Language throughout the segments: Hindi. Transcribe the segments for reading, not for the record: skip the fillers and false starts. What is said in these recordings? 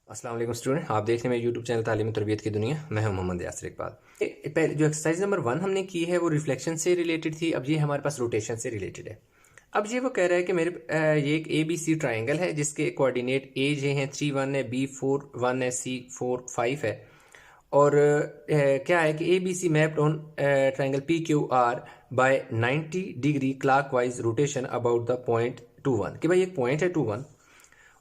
अस्सलाम वालेकुम स्टूडेंट, आप देख रहे हैं मेरे यूट्यूब चैनल तालीम तरबियत की दुनिया। मैं हूं मोहम्मद यासिर इकबाल। पहले जो एक्सरसाइज नंबर 1 हमने की है वो रिफ्लेक्शन से रिलेटेड थी। अब ये हमारे पास रोटेशन से रिलेटेड है। अब ये वो कह रहा है कि ये एक ए बी सी ट्राइंगल है जिसके कोऑर्डिनेट ए जे हैं 3 1 है, बी 4 1 है, सी 4 5 है। और क्या है कि A B C mapped on triangle P Q R by 90 degree clockwise rotation about the point 2 1। कि भाई एक पॉइंट है 2 1,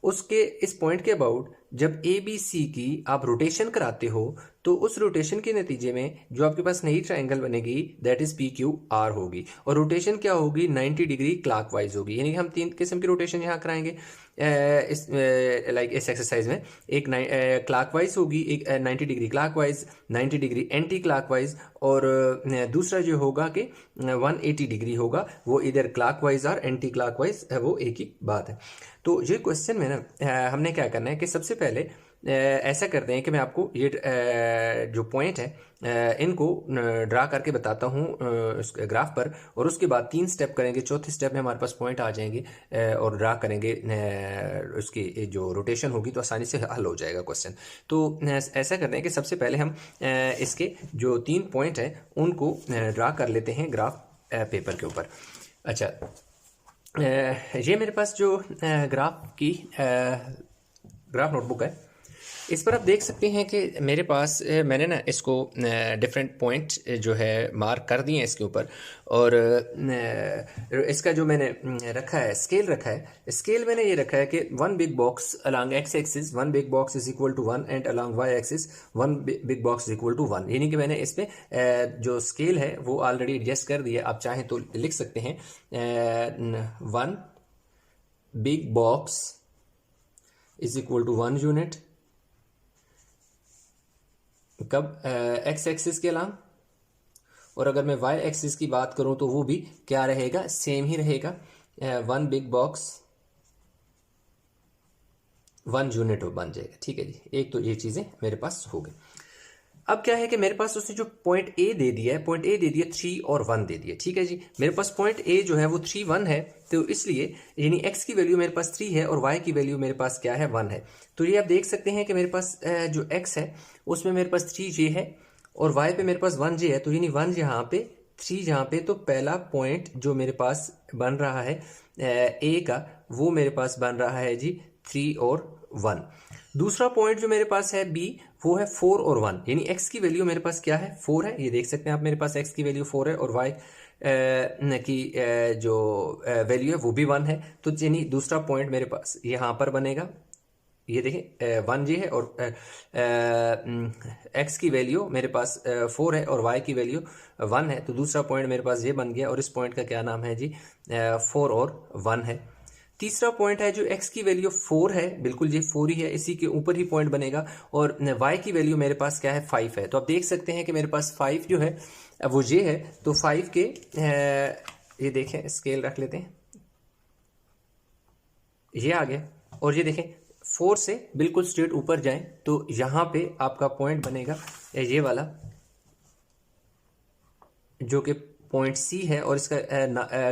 उसके इस पॉइंट के अबाउट जब ए बी सी की आप रोटेशन कराते हो तो उस रोटेशन के नतीजे में जो आपके पास नई ट्राइंगल बनेगी that is P Q are होगी। और रोटेशन क्या होगी? 90 डिग्री क्लॉकवाइज होगी। यानी कि हम 3 किस्म की रोटेशन यहाँ कराएंगे इस इस एक्सरसाइज में। एक क्लॉकवाइज होगी, एक 90 degree clockwise, 90 degree anti clockwise, और दूसरा जो होगा कि 180 डिग्री होगा। वो इधर क्लॉकवाइज और एंटी क्लॉकवाइज वो एक ही बात है। तो ये क्वेश्चन में ना हमने क्या करना है कि सबसे पहले ऐसा करते हैं कि मैं आपको ये जो पॉइंट है इनको ड्रा करके बताता हूँ इस ग्राफ पर, और उसके बाद 3 स्टेप करेंगे। चौथे स्टेप में हमारे पास पॉइंट आ जाएंगे और ड्रा करेंगे उसकी जो रोटेशन होगी तो आसानी से हल हो जाएगा क्वेश्चन। तो ऐसा करते हैं कि सबसे पहले हम इसके जो 3 पॉइंट हैं उनको ड्रा कर लेते हैं ग्राफ पेपर के ऊपर। अच्छा, ये मेरे पास जो ग्राफ नोटबुक है, इस पर आप देख सकते हैं कि मेरे पास मैंने ना इसको डिफरेंट पॉइंट जो है मार्क कर दिए हैं इसके ऊपर। और इसका जो मैंने रखा है स्केल रखा है, स्केल मैंने ये रखा है कि 1 big box along X axis 1 big box is equal to 1 and along Y axis 1 big box is equal to 1। यानी कि मैंने इस पे जो स्केल है वो ऑलरेडी एडजस्ट कर दिया। आप चाहें तो लिख सकते हैं 1 big box is equal to 1 unit कब एक्स एक्सिस के अलावा। और अगर मैं वाई एक्सिस की बात करूं तो वो भी क्या रहेगा? सेम ही रहेगा। 1 बिग बॉक्स 1 यूनिट बन जाएगा। ठीक है जी, एक तो ये चीजें मेरे पास हो गई। अब क्या है कि मेरे पास उसने जो पॉइंट ए दे दिया है, पॉइंट ए दे दिया 3 और 1 दे दिया। ठीक है जी, मेरे पास पॉइंट ए जो है वो 3 1 है, तो इसलिए यानी एक्स की वैल्यू मेरे पास 3 है और वाई की वैल्यू मेरे पास क्या है? 1 है। तो ये आप देख सकते हैं कि मेरे पास जो एक्स है उसमें मेरे पास 3 जे है और वाई पे मेरे पास 1 जे है। तो यानी 1 यहाँ पे 3 यहाँ पे, तो पहला पॉइंट जो मेरे पास बन रहा है ए का वो मेरे पास बन रहा है जी 3 और 1। दूसरा पॉइंट जो मेरे पास है बी वो है 4 और 1। यानी एक्स की वैल्यू मेरे पास क्या है? 4 है। ये देख सकते हैं आप, मेरे पास एक्स की वैल्यू 4 है और वाई की जो वैल्यू है वो भी 1 है। तो यानी दूसरा पॉइंट मेरे पास यहाँ पर बनेगा। ये देखें 1 जी है और एक्स की वैल्यू मेरे पास 4 है और वाई की वैल्यू 1 है। तो दूसरा पॉइंट मेरे पास ये बन गया और इस पॉइंट का क्या नाम है जी? 4 और 1 है। तीसरा पॉइंट है जो x की वैल्यू 4 है, बिल्कुल ये 4 ही है, इसी के ऊपर ही पॉइंट बनेगा। और y की वैल्यू मेरे पास क्या है? 5 है। तो आप देख सकते हैं कि मेरे पास 5 जो है वो ये है। तो 5 के ये देखें, स्केल रख लेते हैं, ये आ गया। और ये देखें 4 से बिल्कुल स्ट्रेट ऊपर जाएं तो यहाँ पे आपका पॉइंट बनेगा ये वाला जो कि पॉइंट सी है। और इसका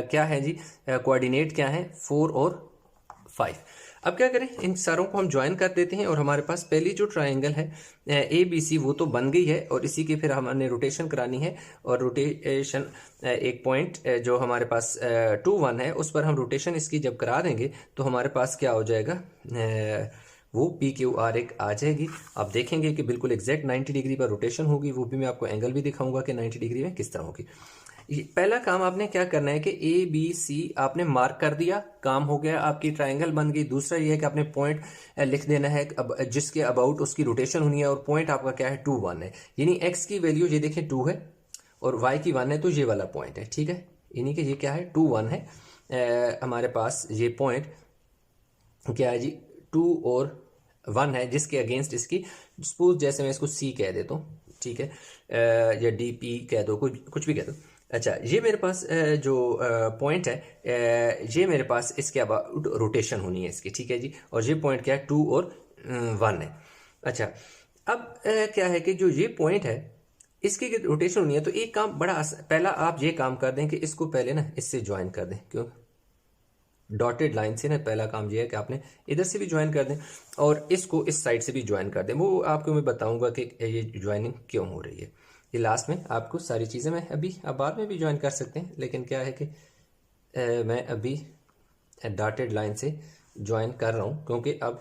क्या है जी? कोऑर्डिनेट क्या है? 4 और 5। अब क्या करें, इन सारों को हम ज्वाइन कर देते हैं और हमारे पास पहली जो ट्राइंगल है ए बी सी वो तो बन गई है। और इसी के फिर हमने रोटेशन करानी है। और रोटेशन एक पॉइंट जो हमारे पास 2 1 है उस पर हम रोटेशन इसकी जब करा देंगे तो हमारे पास क्या हो जाएगा? वो पी क्यू आर एक आ जाएगी। आप देखेंगे कि बिल्कुल एग्जैक्ट 90 डिग्री पर रोटेशन होगी। वो भी मैं आपको एंगल भी दिखाऊंगा कि 90 डिग्री में किस तरह होगी। पहला काम आपने क्या करना है कि ए बी सी आपने मार्क कर दिया, काम हो गया, आपकी ट्राइंगल बन गई। दूसरा ये है कि आपने पॉइंट लिख देना है जिसके अबाउट उसकी रोटेशन होनी है। और पॉइंट आपका क्या है? 2 1 है। यानी एक्स की वैल्यू ये देखें 2 है और वाई की 1 है, तो ये वाला पॉइंट है। ठीक है, यानी कि ये क्या है? 2 1 है। हमारे पास ये पॉइंट क्या है जी? 2 और 1 है, जिसके अगेंस्ट इसकी सपोज जैसे मैं इसको सी कह देता हूँ, ठीक है, या डी पी कह दो, कुछ भी कह दो। अच्छा, ये मेरे पास जो पॉइंट है ये मेरे पास इसके अबाउट रोटेशन होनी है इसकी। ठीक है जी, और ये पॉइंट क्या है? 2 और 1 है। अच्छा, अब क्या है कि जो ये पॉइंट है इसकी रोटेशन होनी है, तो एक काम बड़ा पहला आप ये काम कर दें कि इसको पहले ना इससे ज्वाइन कर दें। क्यों? डॉटेड लाइन से ना पहला काम ये है कि आपने इधर से भी ज्वाइन कर दें और इसको इस साइड से भी ज्वाइन कर दें। वो आपको मैं बताऊंगा कि ये ज्वाइनिंग क्यों हो रही है। ये लास्ट में आपको सारी चीज़ें मैं अभी आप बाद में भी ज्वाइन कर सकते हैं, लेकिन क्या है कि मैं अभी डॉटेड लाइन से ज्वाइन कर रहा हूँ क्योंकि अब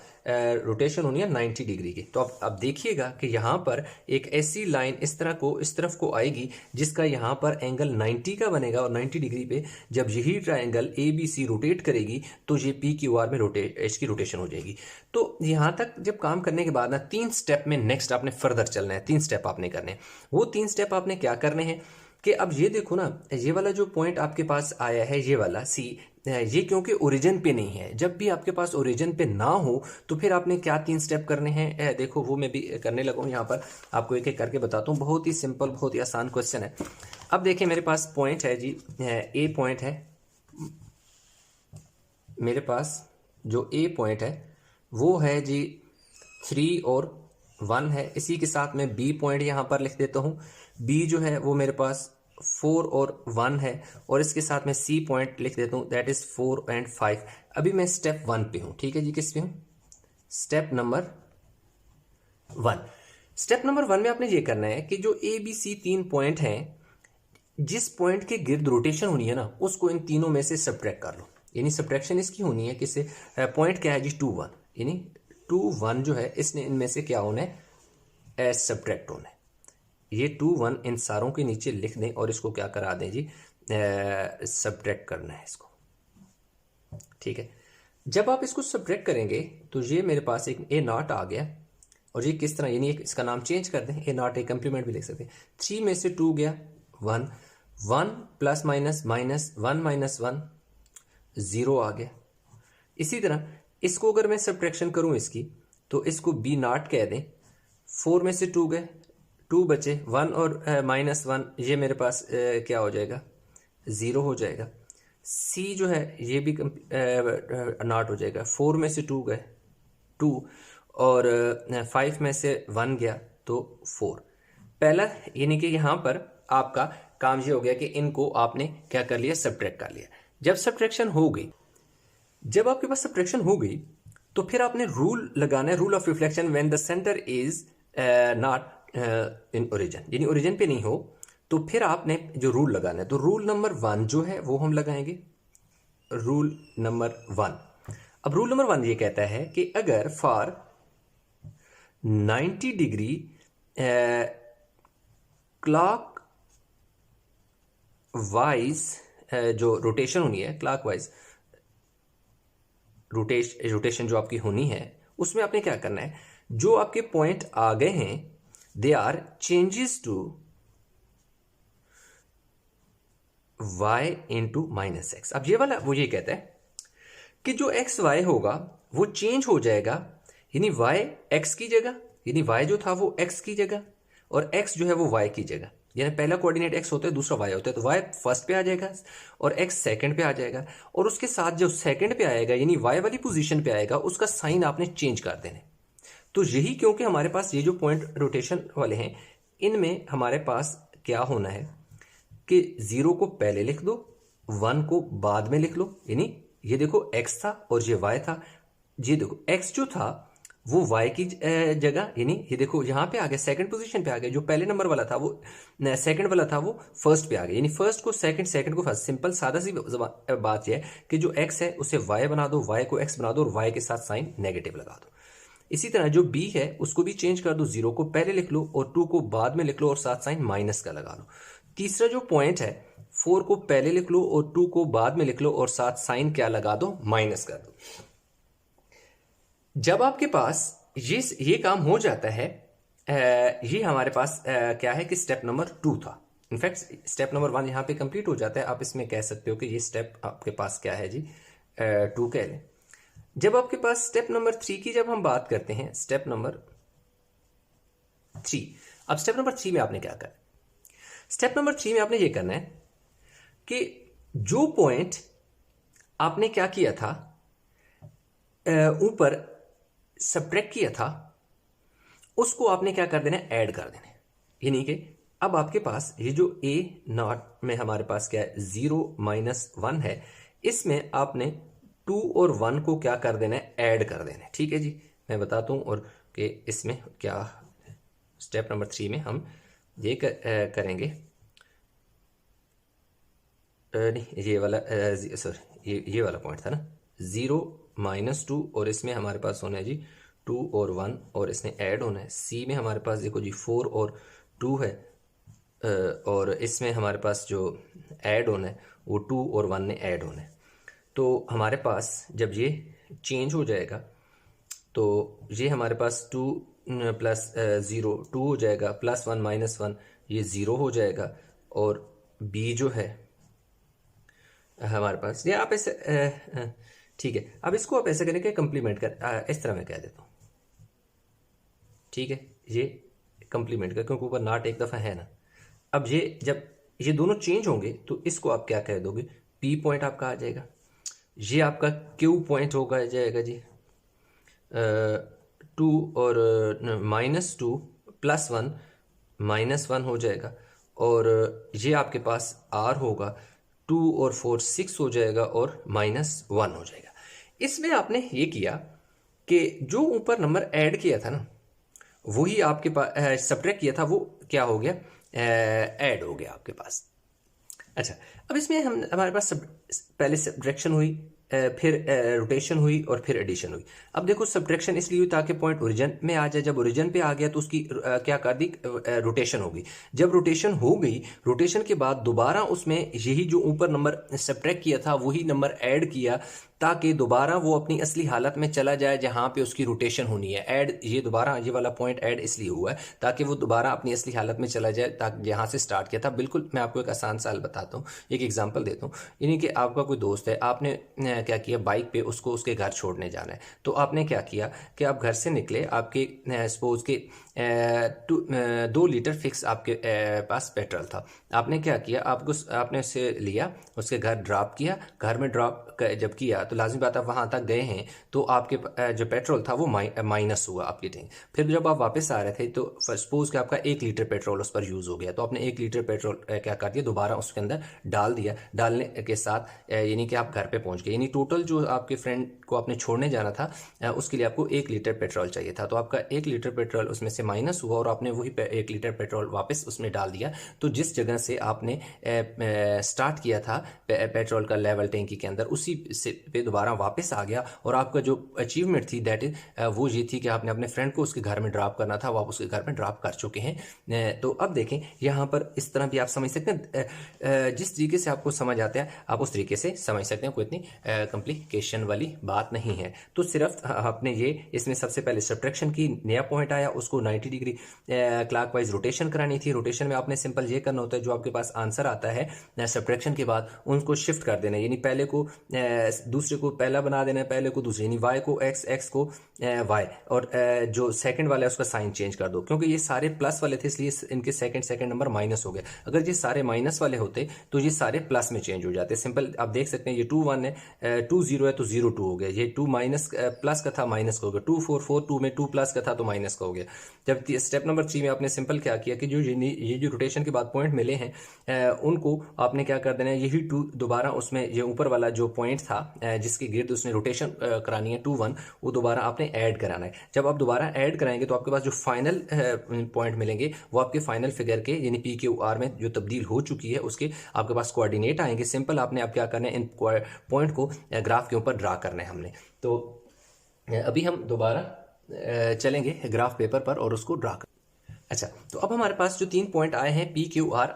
रोटेशन होनी है 90 डिग्री की। तो अब देखिएगा कि यहाँ पर एक ऐसी लाइन इस तरह को इस तरफ को आएगी जिसका यहाँ पर एंगल 90 का बनेगा और 90 डिग्री पे जब यही ट्रायंगल ABC रोटेट करेगी तो ये PQR में इसकी रोटेशन हो जाएगी। तो यहाँ तक जब काम करने के बाद ना 3 स्टेप में नेक्स्ट आपने फर्दर चलना है। 3 स्टेप आपने करने हैं। वो 3 स्टेप आपने क्या करने हैं कि अब ये देखो ना, ये वाला जो पॉइंट आपके पास आया है ये वाला C, ये क्योंकि ओरिजिन पे नहीं है। जब भी आपके पास ओरिजिन पे ना हो तो फिर आपने क्या 3 स्टेप करने हैं, देखो वो मैं भी करने लगा हूँ। यहाँ पर आपको एक एक करके बताता हूँ। बहुत ही सिंपल बहुत ही आसान क्वेश्चन है। अब देखिए मेरे पास पॉइंट है जी, A पॉइंट है मेरे पास। जो A पॉइंट है वो है जी 3 और 1 है। इसी के साथ मैं B पॉइंट यहाँ पर लिख देता हूँ। B जो है वो मेरे पास 4 और 1 है और इसके साथ मैं C पॉइंट लिख देता हूँ, दैट इज 4 एंड 5। अभी मैं स्टेप 1 पे हूँ, ठीक है जी। किस पे हूँ? Step number 1। स्टेप नंबर 1 में आपने ये करना है कि जो ABC 3 पॉइंट हैं, जिस पॉइंट के गिर्द रोटेशन होनी है ना उसको इन तीनों में से सब्ट्रैक्ट कर लो। यानी सब्ट्रैक्शन इसकी होनी है किससे? पॉइंट क्या है जी? 2 1, यानी 2 1 जो है इसने इनमें से क्या होना है? सब्ट्रैक्ट होना है। ये 2 1 इन सारों के नीचे लिख दें और इसको क्या करा दें जी? सब्ट्रैक्ट करना है इसको, ठीक है। जब आप इसको सब्ट्रैक्ट करेंगे तो ये मेरे पास एक A0 आ गया और ये किस तरह, यानी इसका नाम चेंज कर दें, A0 एक कंप्लीमेंट भी लिख सकते हैं। 3 में से 2 गया 1, 1 प्लस माइनस माइनस 1 माइनस 1 0 आ गया। इसी तरह इसको अगर मैं सब्ट्रैक्शन करूं इसकी तो इसको B0 कह दें। 4 में से 2 गए, 2 बचे, 1 और माइनस 1 ये मेरे पास क्या हो जाएगा? 0 हो जाएगा। C जो है ये भी नॉट हो जाएगा। 4 में से 2 गए 2 और 5 में से 1 गया तो 4। पहला यानी कि यहाँ पर आपका काम ये हो गया कि इनको आपने क्या कर लिया? सब्ट्रैक्ट कर लिया। जब सब्ट्रैक्शन हो गई, जब आपके पास सब्ट्रैक्शन हो गई तो फिर आपने रूल लगाना है, rule of reflection when the centre is not in origin, यानी ओरिजिन पे नहीं हो तो फिर आपने जो रूल लगाना है, तो रूल नंबर 1 जो है वो हम लगाएंगे। रूल नंबर 1, अब रूल नंबर 1 ये कहता है कि अगर फॉर 90 डिग्री क्लॉक वाइज जो रोटेशन होनी है, क्लॉक वाइज रोटेशन जो आपकी होनी है, उसमें आपने क्या करना है? जो आपके पॉइंट आ गए हैं they are changes to y into minus X. अब ये वाला वो ये कहता है कि जो एक्स वाई होगा वो चेंज हो जाएगा, यानी y x की जगह, यानी y जो था वो x की जगह और x जो है वो y की जगह। यानी पहला कोऑर्डिनेट x होता है, दूसरा y होता है, तो y फर्स्ट पे आ जाएगा और x सेकंड पे आ जाएगा। और उसके साथ जो सेकंड पे आएगा यानी y वाली पोजीशन पे आएगा उसका साइन आपने चेंज कर देना। तो यही क्योंकि हमारे पास ये जो पॉइंट रोटेशन वाले हैं इनमें हमारे पास क्या होना है कि 0 को पहले लिख दो, 1 को बाद में लिख लो। यानी ये देखो x था और ये y था, ये देखो x जो था वो y की जगह, यानी ये देखो यहाँ पे आ गया, सेकंड पोजीशन पे आ गया। जो पहले नंबर वाला था वो सेकंड वाला था वो फर्स्ट पे आ गया, यानी फर्स्ट को सेकंड, सेकंड को फर्स्ट। सिंपल सादा सी बात यह है कि जो x है उसे y बना दो, y को x बना दो और y के साथ साइन नेगेटिव लगा दो। इसी तरह जो b है उसको भी चेंज कर दो, 0 को पहले लिख लो और 2 को बाद में लिख लो और साथ साइन माइनस का लगा लो। तीसरा जो पॉइंट है 4 को पहले लिख लो और 2 को बाद में लिख लो और साथ साइन क्या लगा दो? माइनस कर दो। जब आपके पास ये काम हो जाता है, ये हमारे पास क्या है कि स्टेप नंबर 2 था। इनफैक्ट स्टेप नंबर 1 यहां पे कंप्लीट हो जाता है। आप इसमें कह सकते हो कि ये स्टेप आपके पास क्या है जी? 2 कह लें। जब आपके पास स्टेप नंबर 3 की जब हम बात करते हैं, स्टेप नंबर 3, अब स्टेप नंबर 3 में आपने क्या करना है? स्टेप नंबर 3 में आपने ये करना है कि जो पॉइंट आपने क्या किया था, ऊपर सब्ट्रैक्ट किया था, उसको आपने क्या कर देना है? ऐड कर देना है। यानी कि अब आपके पास ये जो A0 में हमारे पास क्या है? 0 माइनस 1 है, इसमें आपने 2 और 1 को क्या कर देना है, ऐड कर देना है। ठीक है जी, मैं बताता हूँ और कि इसमें क्या स्टेप नंबर 3 में हम ये करेंगे। नहीं, ये वाला सॉरी ये वाला पॉइंट था ना, 0 -2 और इसमें हमारे पास होना है जी 2 और 1 और इसने ऐड होना है। सी में हमारे पास देखो जी 4 और 2 है और इसमें हमारे पास जो ऐड होना है वो 2 और 1 ने ऐड होना है। तो हमारे पास जब ये चेंज हो जाएगा तो ये हमारे पास 2 + 0 2 हो जाएगा, +1 -1 ये 0 हो जाएगा और बी जो है हमारे पास ये आप ऐसे ठीक है। अब इसको आप ऐसे करेंगे कंप्लीमेंट कर, इस तरह मैं कह देता हूँ। ठीक है, ये कंप्लीमेंट का क्योंकि ऊपर नॉट एक दफ़ा है ना। अब ये जब ये दोनों चेंज होंगे तो इसको आप क्या कह दोगे, पी पॉइंट आपका आ जाएगा। ये आपका क्यू पॉइंट होगा जाएगा जी 2 और -2 +1 -1 हो जाएगा और ये आपके पास आर होगा 2 और 4 6 हो जाएगा और -1 हो जाएगा। इसमें आपने ये किया कि जो ऊपर नंबर ऐड किया था ना वही आपके पास सब्ट्रैक्ट किया था वो क्या हो गया, ऐड हो गया आपके पास। अच्छा, अब इसमें हम हमारे पास पहले सब्ट्रैक्शन हुई, फिर रोटेशन हुई और फिर एडिशन हुई। अब देखो सब्ट्रैक्शन इसलिए हुई ताकि पॉइंट ओरिजिन में आ जाए। जब ओरिजिन पे आ गया तो उसकी क्या कर दी, रोटेशन हो गई। जब रोटेशन हो गई, रोटेशन के बाद दोबारा उसमें यही जो ऊपर नंबर सब्ट्रैक्ट किया था वही नंबर ऐड किया ताकि दोबारा वो अपनी असली हालत में चला जाए जहां पे उसकी रोटेशन होनी है। ऐड ये दोबारा ये वाला पॉइंट ऐड इसलिए हुआ है ताकि वो दोबारा अपनी असली हालत में चला जाए ताकि जहां से स्टार्ट किया था। बिल्कुल मैं आपको एक आसान सा बताता हूँ, एक एग्जांपल देता हूँ। यानी कि आपका कोई दोस्त है, आपने क्या किया, बाइक पे उसको उसके घर छोड़ने जाना है। तो आपने क्या किया कि आप घर से निकले, आपके सपोज के 2 लीटर फिक्स आपके पास पेट्रोल था। आपने क्या किया, आपने उसे लिया, उसके घर ड्रॉप किया। घर में ड्रॉप जब किया तो लाजमी बात है वहां तक गए हैं तो आपके जो पेट्रोल था वो माइनस हुआ आपकी टैंक। फिर जब आप वापस आ रहे थे तो सपोज कि आपका 1 लीटर पेट्रोल उस पर यूज़ हो गया, तो आपने 1 लीटर पेट्रोल क्या कर दिया, दोबारा उसके अंदर डाल दिया। डालने के साथ यानी कि आप घर पे पहुंच गए। यानी टोटल जो आपके फ्रेंड को आपने छोड़ने जाना था उसके लिए आपको 1 लीटर पेट्रोल चाहिए था। तो आपका 1 लीटर पेट्रोल उसमें से माइनस हुआ और आपने वही 1 लीटर पेट्रोल वापस उसमें डाल दिया। तो जिस जगह से आपने स्टार्ट किया था पेट्रोल का लेवल टैंकी के अंदर, उसी से पे दोबारा वापस आ गया। और आपका जो अचीवमेंट थी दैट इज वो ये थी कि आपने अपने फ्रेंड को उसके घर में ड्रॉप करना था, वो आप उसके घर में ड्रॉप कर चुके हैं। तो अब देखें यहाँ पर इस तरह भी आप समझ सकते हैं। जिस तरीके से आपको समझ आता है आप उस तरीके से समझ सकते हैं, कोई इतनी कॉम्प्लिकेशन वाली बात नहीं है। तो सिर्फ आपने ये इसमें सबसे पहले सब्ट्रैक्शन की, नया पॉइंट आया उसको 90 डिग्री क्लॉकवाइज रोटेशन करानी थी। रोटेशन में आपने सिंपल ये करना होता है, जो आपके पास आंसर आता है सब्ट्रैक्शन के बाद उनको शिफ्ट कर देना है। यानी पहले को दूसरे को पहला बना देना है, पहले को दूसरे, यानी y को x, x को y, और जो सेकंड वाला है उसका साइन चेंज कर दो। क्योंकि ये सारे प्लस वाले थे इसलिए इनके सेकंड नंबर माइनस हो गए। अगर ये सारे माइनस वाले होते तो ये सारे प्लस में चेंज हो जाते। सिंपल आप देख सकते हैं, ये 2 1 है, 2 0 है तो 0 2 हो गया। ये 2 माइनस प्लस का था माइनस का हो गया, 2 4 4 2 में 2 प्लस का था तो माइनस का हो गया। जब स्टेप नंबर 3 में आपने सिंपल क्या किया कि ये जो रोटेशन के बाद पॉइंट मिले हैं उनको आपने क्या कर देना है, यही 2 दोबारा उसमें ये ऊपर वाला जो पॉइंट था जिसके गिर्द उसने रोटेशन करानी है 2 1, वो दोबारा आपने ऐड कराना है। जब आप दोबारा ऐड कराएंगे तो आपके पास जो फाइनल पॉइंट मिलेंगे वो आपके फाइनल फिगर के यानी पी क्यू आर में जो तब्दील हो चुकी है उसके आपके पास कोऑर्डिनेट आएंगे। सिंपल आपने अब क्या करना है, इन पॉइंट को ग्राफ के ऊपर ड्रा करना है हमने। तो अभी हम दोबारा चलेंगे ग्राफ पेपर पर और उसको ड्रा कर। अच्छा, तो अब हमारे पास जो 3 पॉइंट आए हैं पी क्यू आर,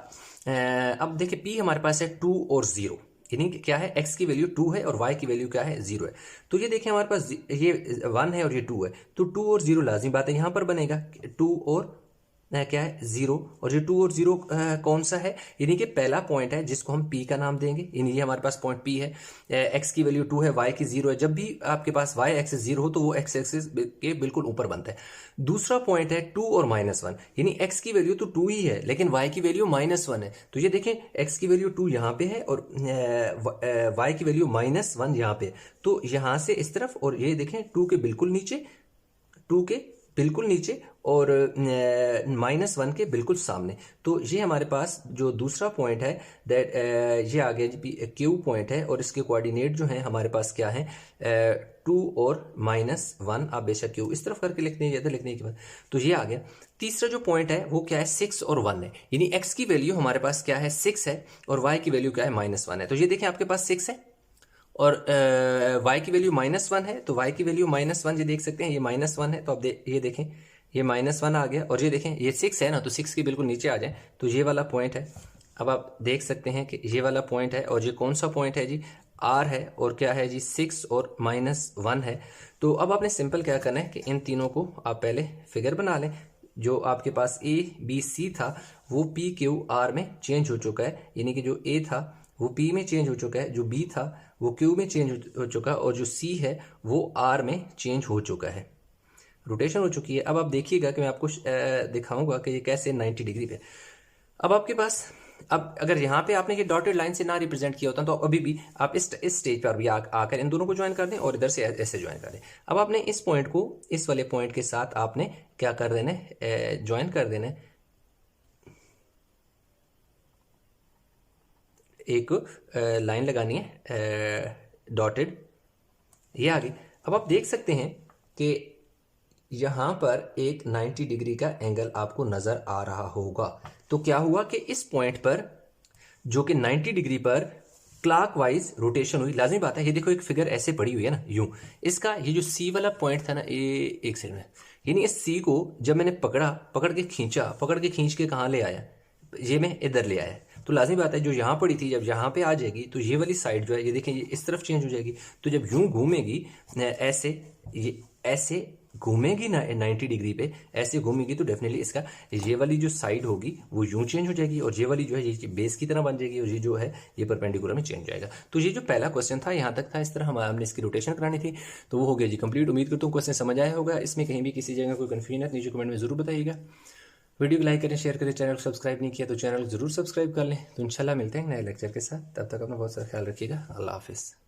अब देखिए पी हमारे पास है 2 और 0, यानी क्या है, x की वैल्यू 2 है और y की वैल्यू क्या है, 0 है। तो ये देखिए हमारे पास ये 1 है और ये 2 है, तो 2 और 0 लाजिमी बात है यहाँ पर बनेगा, 2 और क्या है 0, और ये 2 और 0 कौन सा है, यानी कि पहला पॉइंट है जिसको हम P का नाम देंगे। यानी ये हमारे पास पॉइंट P है, x की वैल्यू 2 है, y की 0 है। जब भी आपके पास y एक्सिस 0 हो तो वो x एक्सिस के बिल्कुल ऊपर बनता है। दूसरा पॉइंट है 2 और -1, यानी x की वैल्यू तो 2 ही है लेकिन y की वैल्यू -1 है। तो ये देखें x की वैल्यू 2 यहाँ पे है और y की वैल्यू -1 यहाँ पे। तो यहाँ से इस तरफ, और ये देखें 2 के बिल्कुल नीचे, 2 के बिल्कुल नीचे और -1 के बिल्कुल सामने। तो ये हमारे पास जो दूसरा पॉइंट है दैट ये आ गया क्यू पॉइंट है, और इसके कोऑर्डिनेट जो हैं हमारे पास क्या है 2 और -1। आप बेशक क्यू इस तरफ करके लिखते हैं, ज़्यादा लिखने के बाद तो ये आ गया। तीसरा जो पॉइंट है वो क्या है 6 और 1 है, यानी x की वैल्यू हमारे पास क्या है 6 है और y की वैल्यू क्या है -1 है। तो ये देखें आपके पास 6 है और y की वैल्यू -1 है, तो y की वैल्यू -1 ये देख सकते हैं, ये -1 है। तो अब ये देखें ये -1 आ गया, और ये देखें ये 6 है ना, तो 6 के बिल्कुल नीचे आ जाए तो ये वाला पॉइंट है। अब आप देख सकते हैं कि ये वाला पॉइंट है, और ये कौन सा पॉइंट है जी r है, और क्या है जी 6 और -1 है। तो अब आपने सिंपल क्या करना है कि इन तीनों को आप पहले फिगर बना लें। जो आपके पास A B C था वो P Q R में चेंज हो चुका है, यानी कि जो A था वो P में चेंज हो चुका है, जो B था वो Q में चेंज हो चुका है, और जो C है वो R में चेंज हो चुका है, रोटेशन हो चुकी है। अब आप देखिएगा कि मैं आपको दिखाऊंगा कि ये कैसे 90 डिग्री पे। अब आपके पास अब अगर यहाँ पे आपने ये डॉटेड लाइन से ना रिप्रेजेंट किया होता तो अभी भी आप इस स्टेज पर भी आकर इन दोनों को ज्वाइन कर दें और इधर से ऐसे ज्वाइन कर दें। अब आपने इस पॉइंट को इस वाले पॉइंट के साथ आपने क्या कर देना है, ज्वाइन कर देना है, एक लाइन लगानी है डॉटेड, ये आ गई। अब आप देख सकते हैं कि यहाँ पर एक 90 डिग्री का एंगल आपको नजर आ रहा होगा। तो क्या हुआ कि इस पॉइंट पर जो कि 90 डिग्री पर क्लॉकवाइज रोटेशन हुई, लाजमी बात है। ये देखो एक फिगर ऐसे पड़ी हुई है ना यूं, इसका ये जो सी वाला पॉइंट था ना ये एक सेकंड में, यानी इस सी को जब मैंने पकड़ के खींच के कहाँ ले आया, ये मैं इधर ले आया। तो लाजमी बात है जो यहाँ पड़ी थी जब यहाँ पे आ जाएगी तो ये वाली साइड जो है ये देखें ये इस तरफ चेंज हो जाएगी। तो जब यूं घूमेगी ऐसे, ये ऐसे घूमेगी ना 90 डिग्री पे, ऐसे घूमेगी तो डेफिनेटली इसका ये वाली जो साइड होगी वो यूं चेंज हो जाएगी, और ये वाली जो है ये बेस की तरह बन जाएगी, और ये जो है ये परपेंडिकुलर में चेंज हो जाएगा। तो ये जो पहला क्वेश्चन था यहाँ तक था, इस तरह हमने इसकी रोटेशन करानी थी, तो वो हो गया जी कंप्लीट। उम्मीद करता हूँ क्वेश्चन समझ आया होगा। इसमें कहीं भी किसी जगह कोई कन्फ्यूजन है नीचे कमेंट में जरूर बताइएगा। वीडियो को लाइक करें, शेयर करें, चैनल को सब्सक्राइब नहीं किया तो चैनल को जरूर सब्सक्राइब कर लें। तो इंशाल्लाह मिलते हैं नए लेक्चर के साथ, तब तक अपना बहुत सारा ख्याल रखिएगा। अल्लाह हाफिज़।